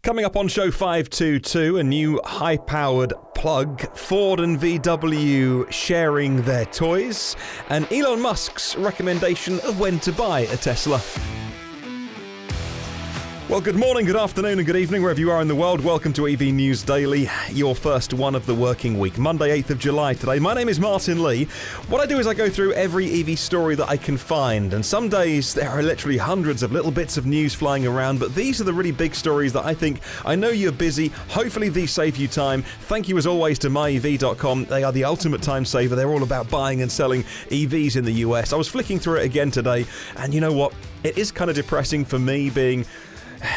Coming up on show 522, a new high-powered plug, Ford and VW sharing their toys, and Elon Musk's recommendation of when to buy a Tesla. Well, good morning, good afternoon and good evening wherever you are in the world. Welcome to EV News Daily, your first one of the working week, Monday 8th of July today. My name is Martyn Lee. What I do is I go through every EV story that I can find, and some days there are literally hundreds of little bits of news flying around, but these are the really big stories that I know you're busy. Hopefully these save you time. Thank you as always to myev.com. They are the ultimate time saver. They're all about buying and selling EVs in the US. I was flicking through it again today, and you know what? It is kind of depressing for me being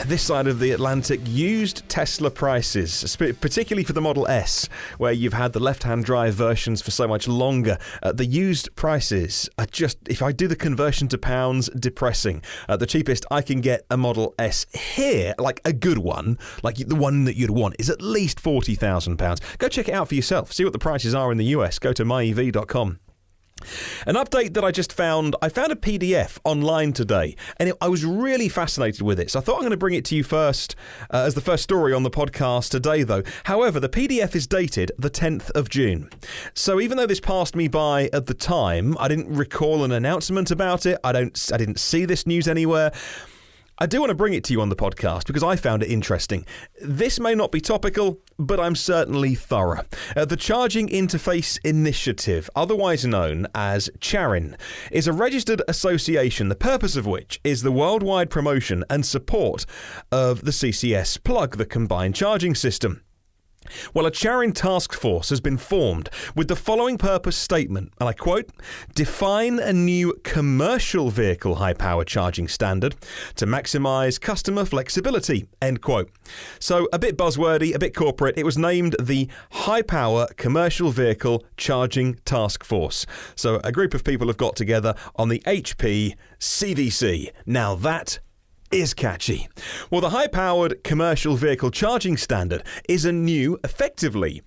this side of the Atlantic. Used Tesla prices, particularly for the Model S, where you've had the left-hand drive versions for so much longer. The used prices are just, if I do the conversion to pounds, depressing. The cheapest I can get a Model S here, like a good one, like the one that you'd want, is at least £40,000. Go check it out for yourself. See what the prices are in the US. Go to myev.com. An update that I just found, I found a PDF online today, and I was really fascinated with it, so I thought I'm going to bring it to you first, as the first story on the podcast today though. However, the PDF is dated the 10th of June. So even though this passed me by at the time, I didn't recall an announcement about it, I didn't see this news anywhere. I do want to bring it to you on the podcast because I found it interesting. This may not be topical, but I'm certainly thorough. The Charging Interface Initiative, otherwise known as CharIN, is a registered association, the purpose of which is the worldwide promotion and support of the CCS plug, the combined charging system. Well, a CharIN task force has been formed with the following purpose statement, and I quote, define a new commercial vehicle high-power charging standard to maximise customer flexibility, end quote. So a bit buzzwordy, a bit corporate, it was named the High-Power Commercial Vehicle Charging Task Force. So a group of people have got together on the HP CVC. Now that is catchy. Well, the high-powered commercial vehicle charging standard is effectively,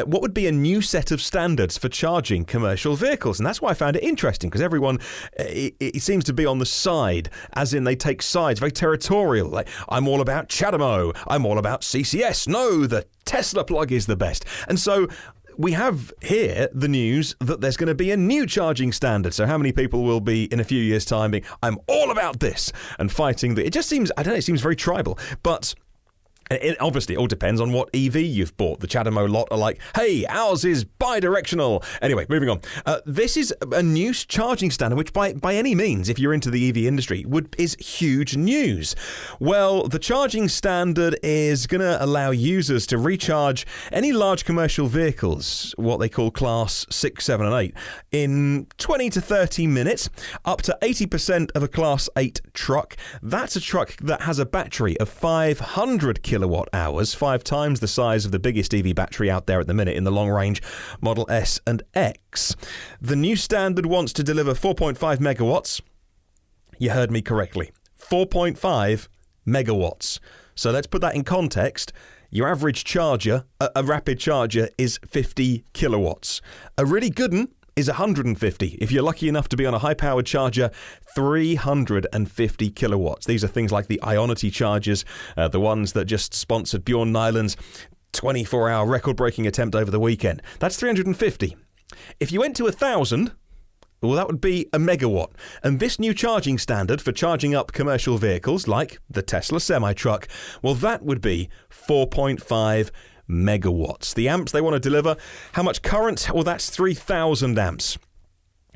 what would be a new set of standards for charging commercial vehicles. And that's why I found it interesting, because everyone, it seems to be on the side, as in they take sides, very territorial. Like, I'm all about CHAdeMO, I'm all about CCS. No, the Tesla plug is the best. And so we have here the news that there's going to be a new charging standard. So how many people will be in a few years' time being, I'm all about this, and fighting it just seems, I don't know, it seems very tribal. But it obviously all depends on what EV you've bought. The CHAdeMO lot are like, hey, ours is bi-directional. Anyway, moving on. This is a new charging standard, which by any means, if you're into the EV industry, is huge news. Well, the charging standard is going to allow users to recharge any large commercial vehicles, what they call class 6, 7 and 8, in 20 to 30 minutes, up to 80% of a class 8 truck. That's a truck that has a battery of 500 kilowatt hours, 5 times the size of the biggest EV battery out there at the minute in the long-range Model S and X. The new standard wants to deliver 4.5 megawatts. You heard me correctly. 4.5 megawatts. So let's put that in context. Your average charger, a rapid charger, is 50 kilowatts. A really good one is 150. If you're lucky enough to be on a high-powered charger, 350 kilowatts. These are things like the Ionity chargers, the ones that just sponsored Bjorn Nyland's 24-hour record-breaking attempt over the weekend. That's 350. If you went to 1,000, well, that would be a megawatt. And this new charging standard for charging up commercial vehicles, like the Tesla semi-truck, well, that would be 4.5 megawatts. The amps they want to deliver, how much current? Well, that's 3,000 amps.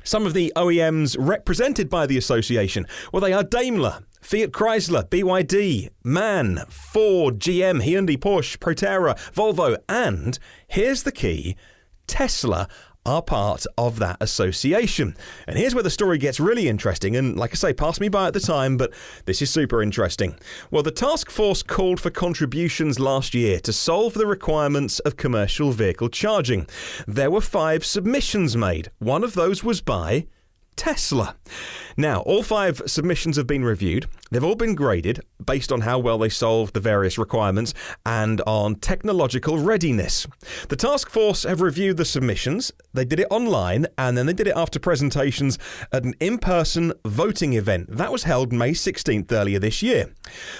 Some of the OEMs represented by the association, well, they are Daimler, Fiat Chrysler, BYD, MAN, Ford, GM, Hyundai, Porsche, Proterra, Volvo, and here's the key, Tesla are part of that association. And here's where the story gets really interesting, and like I say, passed me by at the time, but this is super interesting. Well, the task force called for contributions last year to solve the requirements of commercial vehicle charging. There were 5 submissions made. One of those was by Tesla. Now, all 5 submissions have been reviewed. They've all been graded based on how well they solved the various requirements and on technological readiness. The task force have reviewed the submissions. They did it online, and then they did it after presentations at an in-person voting event. That was held May 16th earlier this year.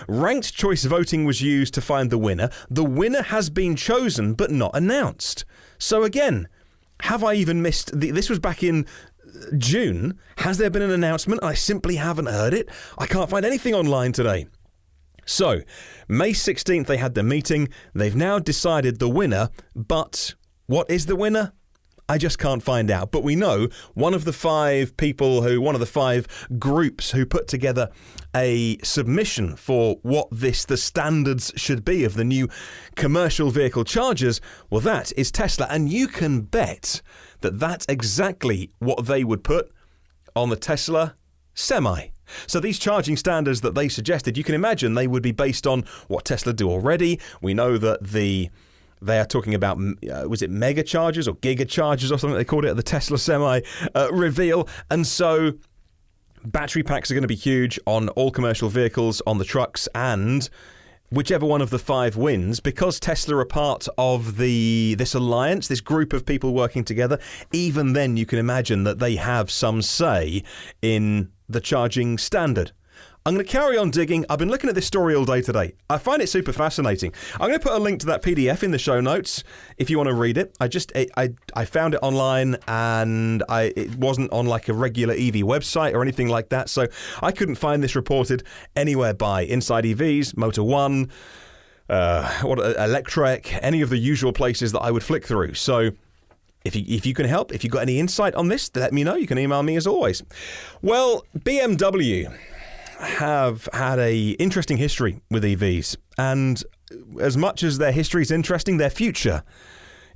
Ranked choice voting was used to find the winner. The winner has been chosen but not announced. So again, have I even missed... This was back in June. Has there been an announcement? I simply haven't heard it. I can't find anything online today. So, May 16th they had their meeting. They've now decided the winner, but what is the winner? I just can't find out. But we know one of the 5 groups who put together a submission for what the standards should be of the new commercial vehicle chargers, well, that is Tesla. And you can bet that that's exactly what they would put on the Tesla Semi. So these charging standards that they suggested, you can imagine they would be based on what Tesla do already. We know that they are talking about, was it mega chargers or giga chargers or something they called it at the Tesla Semi reveal. And so battery packs are going to be huge on all commercial vehicles, on the trucks, and whichever one of the 5 wins, because Tesla are part of this alliance, this group of people working together, even then you can imagine that they have some say in the charging standard. I'm going to carry on digging. I've been looking at this story all day today. I find it super fascinating. I'm going to put a link to that PDF in the show notes if you want to read it. I found it online, and it wasn't on like a regular EV website or anything like that, so I couldn't find this reported anywhere by Inside EVs, Motor One, Electrek, any of the usual places that I would flick through. So if you can help, if you've got any insight on this, let me know. You can email me as always. Well, BMW have had a interesting history with EVs, and as much as their history is interesting, their future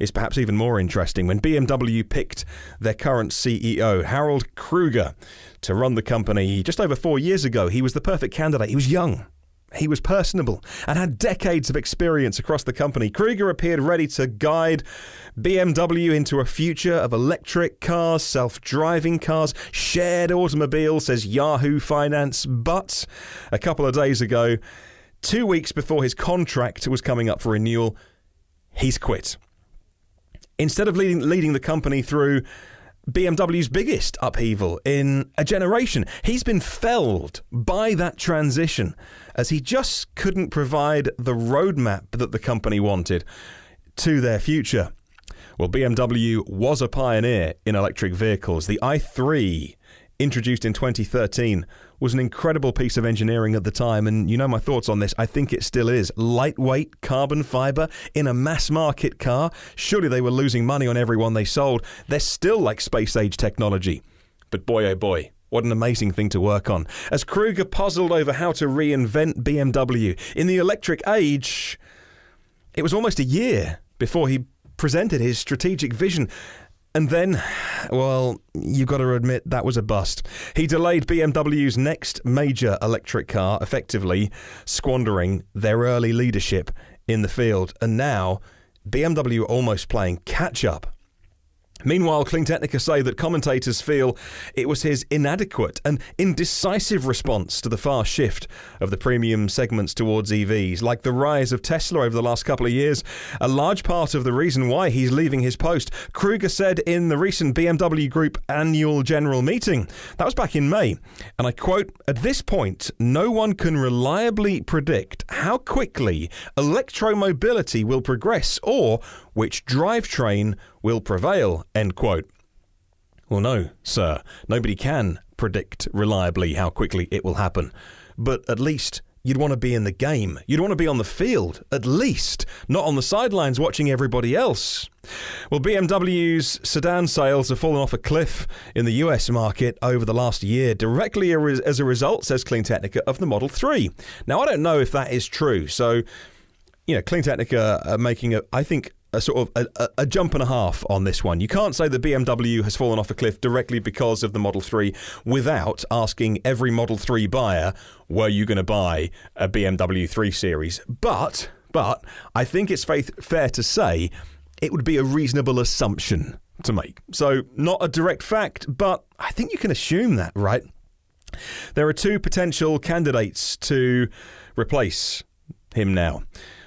is perhaps even more interesting. When BMW picked their current CEO, Harald Krüger, to run the company just over 4 years ago, he was the perfect candidate. He was young, he was personable, and had decades of experience across the company. Krüger appeared ready to guide BMW into a future of electric cars, self-driving cars, shared automobiles, says Yahoo Finance. But a couple of days ago, 2 weeks before his contract was coming up for renewal, he's quit. Instead of leading the company through BMW's biggest upheaval in a generation, he's been felled by that transition, as he just couldn't provide the roadmap that the company wanted to their future. Well, BMW was a pioneer in electric vehicles. The i3, introduced in 2013, was an incredible piece of engineering at the time, and you know my thoughts on this. I think it still is. Lightweight carbon fiber in a mass market car. Surely they were losing money on every one they sold. They're still like space age technology. But boy, oh boy, what an amazing thing to work on. As Krüger puzzled over how to reinvent BMW in the electric age, it was almost a year before he presented his strategic vision. And then, well, you've got to admit that was a bust. He delayed BMW's next major electric car, effectively squandering their early leadership in the field. And now, BMW are almost playing catch-up. Meanwhile, Cleantechnica say that commentators feel it was his inadequate and indecisive response to the fast shift of the premium segments towards EVs, like the rise of Tesla over the last couple of years, a large part of the reason why he's leaving his post. Krüger said in the recent BMW Group annual general meeting, that was back in May, and I quote, "At this point, no one can reliably predict how quickly electromobility will progress or which drivetrain will prevail," end quote. Well, no, sir. Nobody can predict reliably how quickly it will happen. But at least you'd want to be in the game. You'd want to be on the field, at least, not on the sidelines watching everybody else. Well, BMW's sedan sales have fallen off a cliff in the US market over the last year, directly as a result, says Cleantechnica, of the Model 3. Now, I don't know if that is true. So, you know, Cleantechnica are making a sort of a jump and a half on this one. You can't say that BMW has fallen off a cliff directly because of the Model 3 without asking every Model 3 buyer, were you going to buy a BMW 3 Series? But I think it's fair to say it would be a reasonable assumption to make. So not a direct fact, but I think you can assume that, right? There are two potential candidates to replace him now.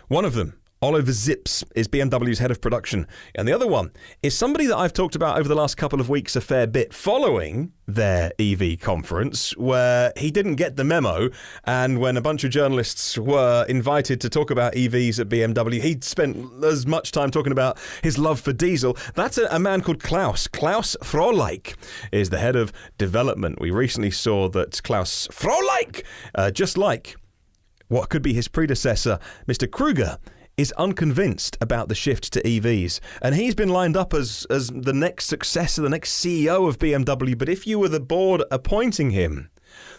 One of them, Oliver Zips, is BMW's head of production. And the other one is somebody that I've talked about over the last couple of weeks a fair bit following their EV conference, where he didn't get the memo. And when a bunch of journalists were invited to talk about EVs at BMW, he'd spent as much time talking about his love for diesel. That's a man called Klaus. Klaus Frohlich is the head of development. We recently saw that Klaus Frohlich, just like what could be his predecessor, Mr. Kruger, is unconvinced about the shift to EVs. And he's been lined up as the next successor, the next CEO of BMW. But if you were the board appointing him,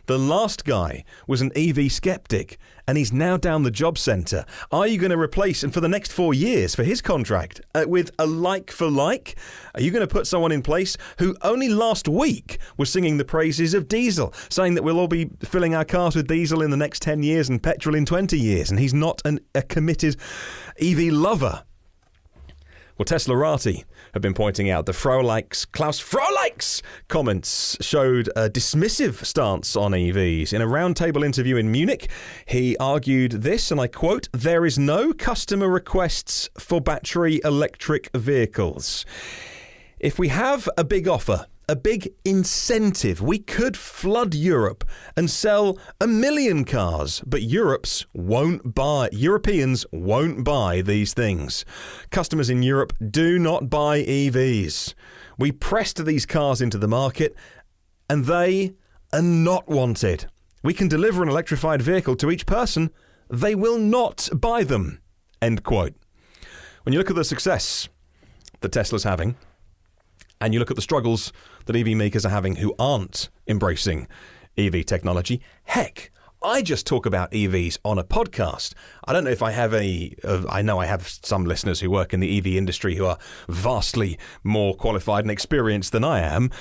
the last guy was an EV skeptic, and he's now down the job centre. Are you going to replace him for the next 4 years for his contract with a like for like? Are you going to put someone in place who only last week was singing the praises of diesel, saying that we'll all be filling our cars with diesel in the next 10 years and petrol in 20 years, and he's not a committed EV lover? Well, Teslarati have been pointing out the Klaus Frohlich's comments showed a dismissive stance on EVs. In a roundtable interview in Munich, he argued this, and I quote, "There is no customer requests for battery electric vehicles. If we have a big offer, a big incentive, we could flood Europe and sell 1 million cars, but Europeans won't buy these things. Customers in Europe do not buy EVs. We pressed these cars into the market, and they are not wanted. We can deliver an electrified vehicle to each person. They will not buy them." End quote. When you look at the success that Tesla's having, and you look at the struggles that EV makers are having who aren't embracing EV technology, heck, I just talk about EVs on a podcast. I don't know if I have I know I have some listeners who work in the EV industry who are vastly more qualified and experienced than I am.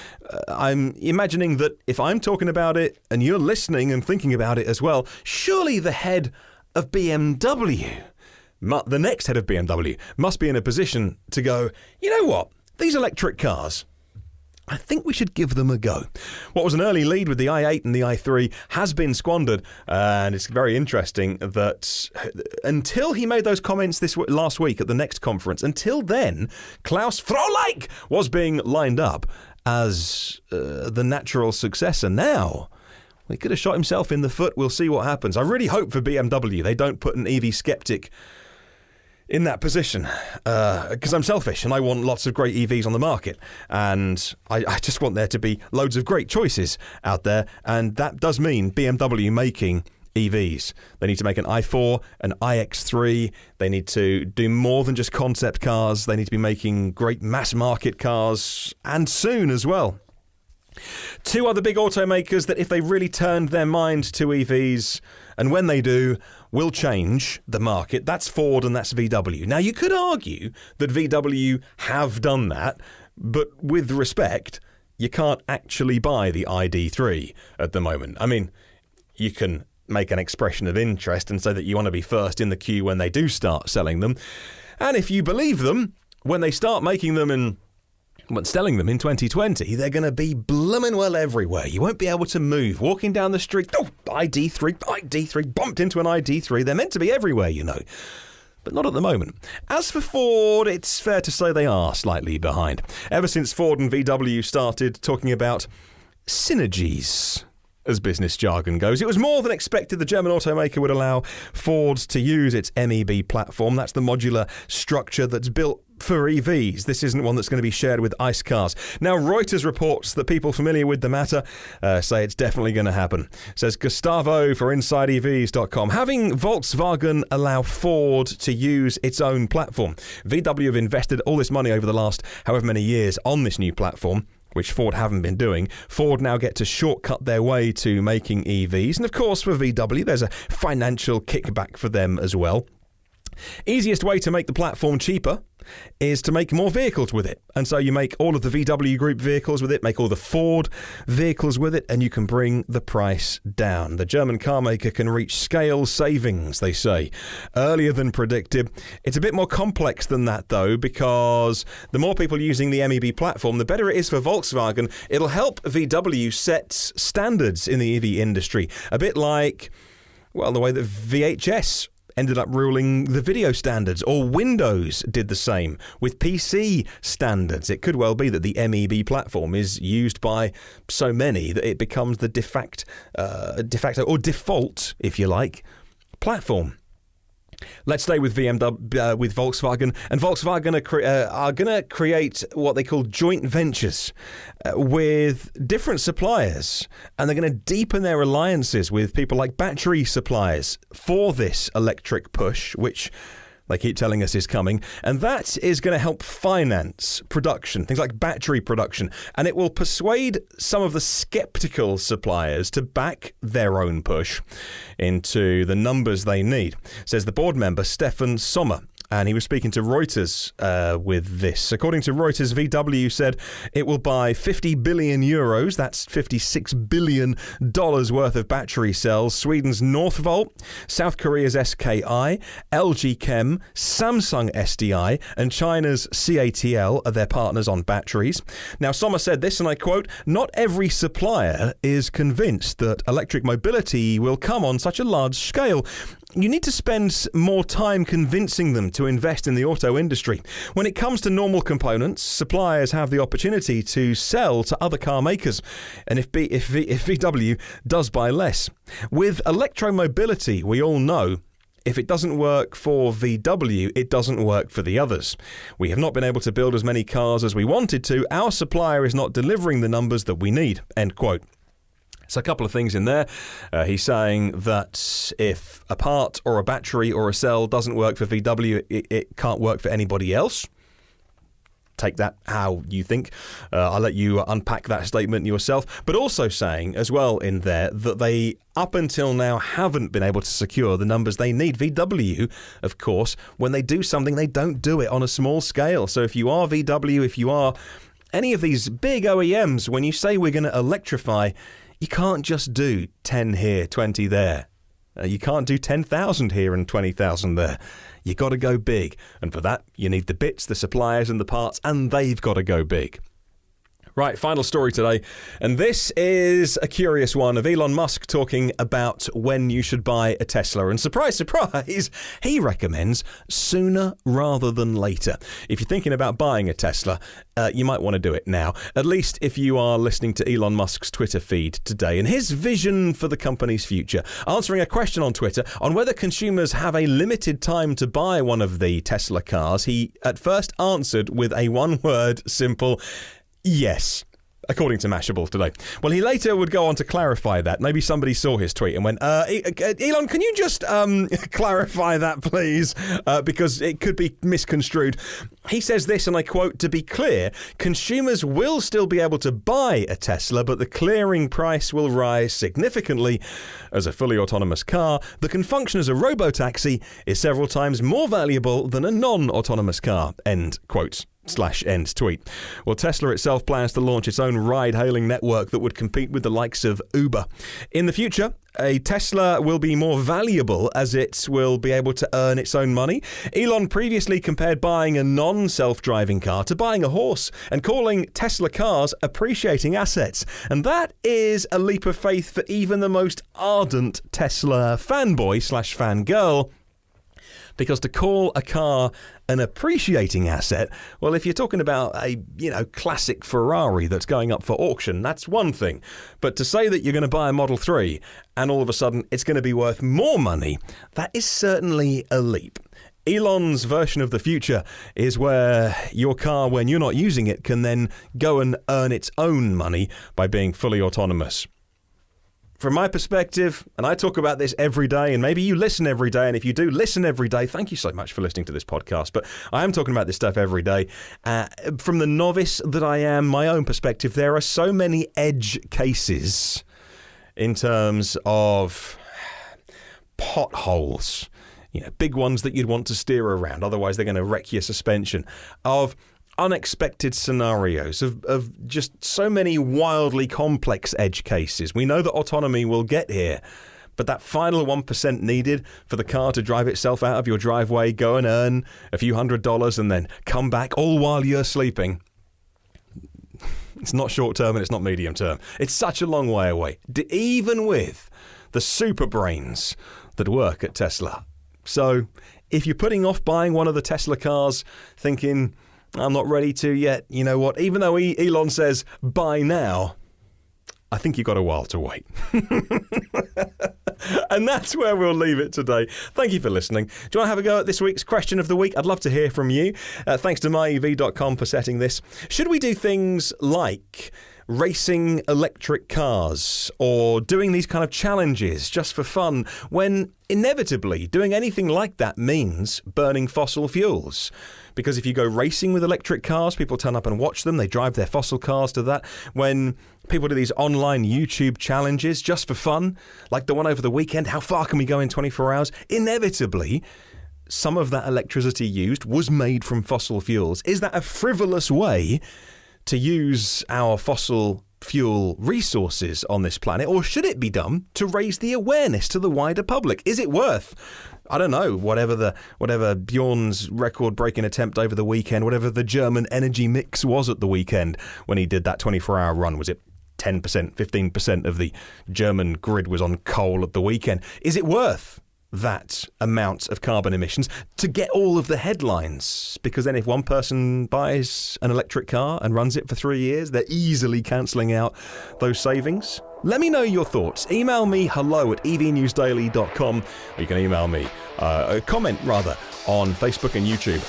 I'm imagining that if I'm talking about it and you're listening and thinking about it as well, surely the head of BMW, the next head of BMW, must be in a position to go, you know what? These electric cars, I think we should give them a go. What was an early lead with the i8 and the i3 has been squandered, and it's very interesting that until he made those comments last week at the next conference, until then, Klaus Frohlich was being lined up as the natural successor. Now, he could have shot himself in the foot. We'll see what happens. I really hope for BMW they don't put an EV skeptic in that position, because I'm selfish and I want lots of great EVs on the market, and I just want there to be loads of great choices out there, and that does mean BMW making EVs. They need to make an i4, an iX3. They need to do more than just concept cars. They need to be making great mass market cars, and soon as well. Two other big automakers that if they really turned their mind to EVs, and when they do, will change the market. That's Ford and that's VW. Now, you could argue that VW have done that, but with respect, you can't actually buy the ID3 at the moment. I mean, you can make an expression of interest and say that you want to be first in the queue when they do start selling them. And if you believe them, when they start making them and selling them in 2020, they're going to be blooming well everywhere. You won't be able to move. Walking down the street, ID3, bumped into an ID3. They're meant to be everywhere, you know. But not at the moment. As for Ford, it's fair to say they are slightly behind. Ever since Ford and VW started talking about synergies, as business jargon goes, it was more than expected the German automaker would allow Ford to use its MEB platform. That's the modular structure that's built for EVs. This isn't one that's going to be shared with ICE cars. Now, Reuters reports that people familiar with the matter say it's definitely going to happen. Says Gustavo for InsideEVs.com. Having Volkswagen allow Ford to use its own platform. VW have invested all this money over the last however many years on this new platform, which Ford haven't been doing. Ford now get to shortcut their way to making EVs. And of course, for VW, there's a financial kickback for them as well. Easiest way to make the platform cheaper is to make more vehicles with it. And so you make all of the VW Group vehicles with it, make all the Ford vehicles with it, and you can bring the price down. The German car maker can reach scale savings, they say, earlier than predicted. It's a bit more complex than that, though, because the more people using the MEB platform, the better it is for Volkswagen. It'll help VW set standards in the EV industry, a bit like, well, the way that VHS ended up ruling the video standards, or Windows did the same with PC standards. It could well be that the MEB platform is used by so many that it becomes the de facto or default, if you like, platform. Let's stay with BMW, with Volkswagen, and Volkswagen are going to create what they call joint ventures with different suppliers, and they're going to deepen their alliances with people like battery suppliers for this electric push, which they keep telling us is coming, and that is going to help finance production, things like battery production, and it will persuade some of the skeptical suppliers to back their own push into the numbers they need, says the board member Stefan Sommer. And he was speaking to Reuters with this. According to Reuters, VW said it will buy 50 billion euros, that's $56 billion worth of battery cells, Sweden's Northvolt, South Korea's SKI, LG Chem, Samsung SDI, and China's CATL are their partners on batteries. Now, Sommer said this, and I quote, "Not every supplier is convinced that electric mobility will come on such a large scale. You need to spend more time convincing them to invest in the auto industry. When it comes to normal components, suppliers have the opportunity to sell to other car makers, and if VW does buy less. With electromobility, we all know, if it doesn't work for VW, it doesn't work for the others. We have not been able to build as many cars as we wanted to. Our supplier is not delivering the numbers that we need." End quote. So a couple of things in there. He's saying that if a part or a battery or a cell doesn't work for VW, it can't work for anybody else. Take that how you think. I'll let you unpack that statement yourself. But also saying as well in there that they, up until now, haven't been able to secure the numbers they need. VW, of course, when they do something, they don't do it on a small scale. So if you are VW, if you are any of these big OEMs, when you say we're going to electrify, you can't just do 10 here, 20 there. You can't do 10,000 here and 20,000 there. You got to go big. And for that, you need the bits, the suppliers and the parts, and they've got to go big. Right, final story today, and this is a curious one of Elon Musk talking about when you should buy a Tesla. And surprise, surprise, he recommends sooner rather than later. If you're thinking about buying a Tesla, you might want to do it now, at least if you are listening to Elon Musk's Twitter feed today. And his vision for the company's future, answering a question on Twitter on whether consumers have a limited time to buy one of the Tesla cars, he at first answered with a one-word, simple yes, according to Mashable today. Well, he later would go on to clarify that. Maybe somebody saw his tweet and went, Elon, can you just clarify that, please? Because it could be misconstrued. He says this, and I quote, "To be clear, consumers will still be able to buy a Tesla, but the clearing price will rise significantly. As a fully autonomous car, that can function as a robotaxi is several times more valuable than a non-autonomous car." End quote. /end tweet. Well, Tesla itself plans to launch its own ride-hailing network that would compete with the likes of Uber. In the future, a Tesla will be more valuable as it will be able to earn its own money. Elon previously compared buying a non-self-driving car to buying a horse and calling Tesla cars appreciating assets. And that is a leap of faith for even the most ardent Tesla fanboy/fangirl. Because to call a car an appreciating asset, well, if you're talking about a, classic Ferrari that's going up for auction, that's one thing. But to say that you're going to buy a Model 3 and all of a sudden it's going to be worth more money, that is certainly a leap. Elon's version of the future is where your car, when you're not using it, can then go and earn its own money by being fully autonomous. From my perspective, and I talk about this every day, and maybe you listen every day, and if you do listen every day, thank you so much for listening to this podcast, but I am talking about this stuff every day. From the novice that I am, my own perspective, there are so many edge cases in terms of potholes. big ones that you'd want to steer around, otherwise they're going to wreck your suspension, of unexpected scenarios, of just so many wildly complex edge cases. We know that autonomy will get here, but that final 1% needed for the car to drive itself out of your driveway, go and earn a few $100s and then come back all while you're sleeping, it's not short term and it's not medium term. It's such a long way away, even with the super brains that work at Tesla. So if you're putting off buying one of the Tesla cars thinking, I'm not ready to yet, you know what, even though Elon says buy now, I think you've got a while to wait. And that's where we'll leave it today. Thank you for listening. Do you want to have a go at this week's question of the week? I'd love to hear from you. Thanks to myev.com for setting this. Should we do things like racing electric cars or doing these kind of challenges just for fun when inevitably doing anything like that means burning fossil fuels? Because if you go racing with electric cars, people turn up and watch them. They drive their fossil cars to that. When people do these online YouTube challenges just for fun, like the one over the weekend, how far can we go in 24 hours? Inevitably, some of that electricity used was made from fossil fuels. Is that a frivolous way to use our fossil fuel resources on this planet, or should it be done to raise the awareness to the wider public? Is it worth, I don't know, whatever Bjorn's record-breaking attempt over the weekend, whatever the German energy mix was at the weekend when he did that 24-hour run? Was it 10%, 15% of the German grid was on coal at the weekend? Is it worth that amount of carbon emissions to get all of the headlines? Because then if one person buys an electric car and runs it for 3 years, they're easily cancelling out those savings. Let me know your thoughts. Email me hello@evnewsdaily.com, or you can email me a comment rather on Facebook and YouTube.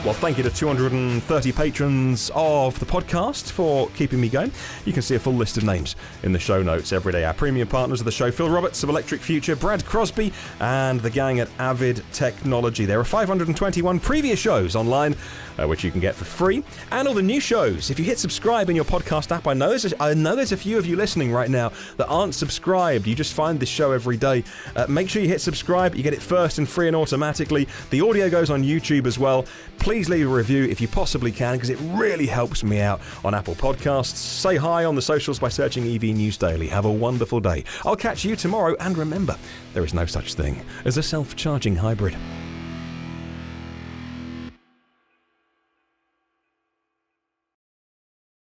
Well, thank you to 230 patrons of the podcast for keeping me going. You can see a full list of names in the show notes every day. Our premium partners of the show: Phil Roberts of Electric Future, Brad Crosby, and the gang at Avid Technology. There are 521 previous shows online, which you can get for free, and all the new shows. If you hit subscribe in your podcast app, I know there's a few of you listening right now that aren't subscribed. You just find this show every day. Make sure you hit subscribe. You get it first and free and automatically. The audio goes on YouTube as well. Please leave a review if you possibly can, because it really helps me out on Apple Podcasts. Say hi on the socials by searching EV News Daily. Have a wonderful day. I'll catch you tomorrow, and remember, there is no such thing as a self-charging hybrid.